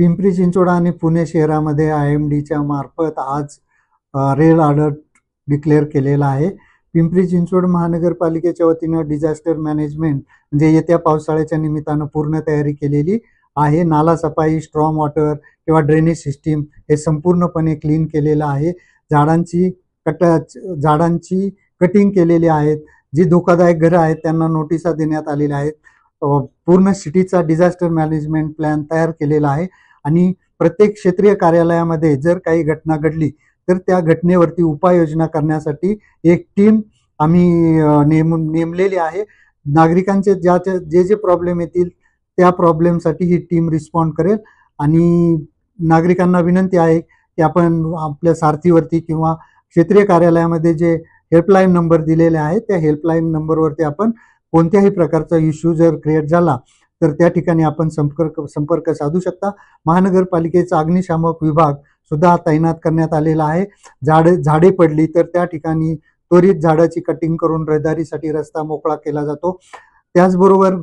पिंपरी चिंचवड आणि पुणे शहरामध्ये IMDच्या मार्फत आज रेड अलर्ट डिक्लेअर केलेला आहे। पिंपरी चिंचवड महानगरपालिकेच्या वतीनं डिझास्टर मॅनेजमेंट म्हणजे येत्या पावसाळ्याच्या निमित्तानं पूर्ण तयारी केलेली आहे। नाला सफाई, स्ट्रॉम वॉटर किंवा ड्रेनेज सिस्टीम हे संपूर्णपणे क्लीन केलेलं आहे। झाडांची कटिंग केलेली आहेत। जी धोकादायक घरं आहेत त्यांना नोटिसा देण्यात आलेल्या आहेत। पूर्ण सिटीचा डिझास्टर मॅनेजमेंट प्लॅन तयार केलेला आहे आणि प्रत्येक क्षेत्रीय कार्यालयामध्ये जर काही घटना घडली तर त्या घटनेवरती उपाययोजना करण्यासाठी एक टीम आम्ही नेमलेली आहे। नागरिकांचे जे प्रॉब्लेम येतील त्या प्रॉब्लेमसाठी ही टीम रिस्पॉन्ड करेल आणि नागरिकांना विनंती आहे की आपण आपल्या सारथीवरती किंवा क्षेत्रीय कार्यालयामध्ये जे हेल्पलाईन नंबर दिलेले आहेत त्या हेल्पलाईन नंबरवरती आपण कोणत्याही प्रकारचा इश्यू जर क्रिएट झाला तर त्या ठिकाणी आपण संपर्क साधू शकता। महानगरपालिकेचा अग्निशामक विभाग सुद्धा तैनात करण्यात आलेला आहे। झाडे पडली तर त्या ठिकाणी त्वरित झाडाची कटिंग करून रहदारीसाठी रस्ता मोकळा केला जातो। त्याचबरोबर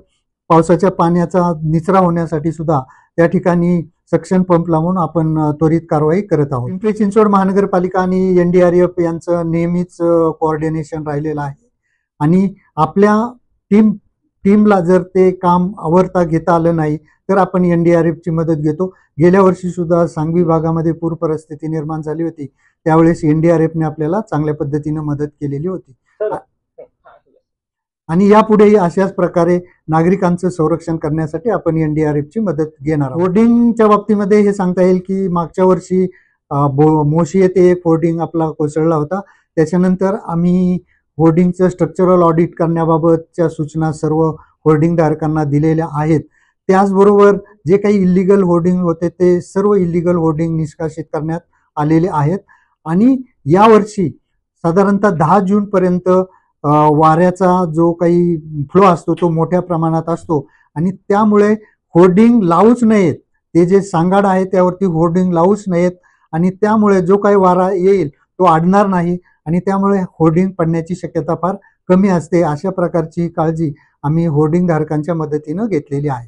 पावसाच्या पाण्याचा निचरा होण्यासाठी सुद्धा त्या ठिकाणी सक्शन पंप लावून आपण त्वरित कारवाई करत आहोत। पिंपरी चिंचवड महानगरपालिका आणि NDRF यांचं नेहमीच कोऑर्डिनेशन राहिलेलं आहे आणि आपल्या टीमला जर ते काम आवरता घेता आलं नाही तर आपण NDRFची मदत घेतो। गेल्या वर्षी सुद्धा सांगवी भागामध्ये पूर परिस्थिती निर्माण झाली होती, त्यावेळेस NDRFने आपल्याला चांगल्या पद्धतीने मदत केलेली होती आणि यापुढेही अशाच प्रकारे नागरिकांचं संरक्षण करण्यासाठी आपण NDRFची मदत घेणार आहोत। होर्डिंगच्या बाबतीमध्ये हे सांगता येईल की मागच्या वर्षी मोशी येथे एक होर्डिंग आपला कोसळला होता। त्याच्यानंतर आम्ही होर्डिंगचं स्ट्रक्चरल ऑडिट करण्याबाबतच्या सूचना सर्व होर्डिंग धारकांना दिलेल्या आहेत। त्याचबरोबर जे काही इल्लीगल होर्डिंग होते ते सर्व इल्लीगल होर्डिंग निष्कासित करण्यात आलेले आहेत आणि यावर्षी साधारणतः 10 जून पर्यंत वाऱ्याचा जो काही फ्लो असतो तो मोठ्या प्रमाणात असतो आणि त्यामुळे होर्डिंग लावूच नयेत। ते जे सांगाड आहे त्यावरती होर्डिंग लावूच नयेत आणि त्यामुळे जो काही वारा येईल तो अडणार नाही आणि त्यामुळे होर्डिंग पडण्याची शक्यता फार कमी असते। अशा प्रकारची काळजी आम्ही होर्डिंग धारकांच्या मदतीनं घेतलेली आहे।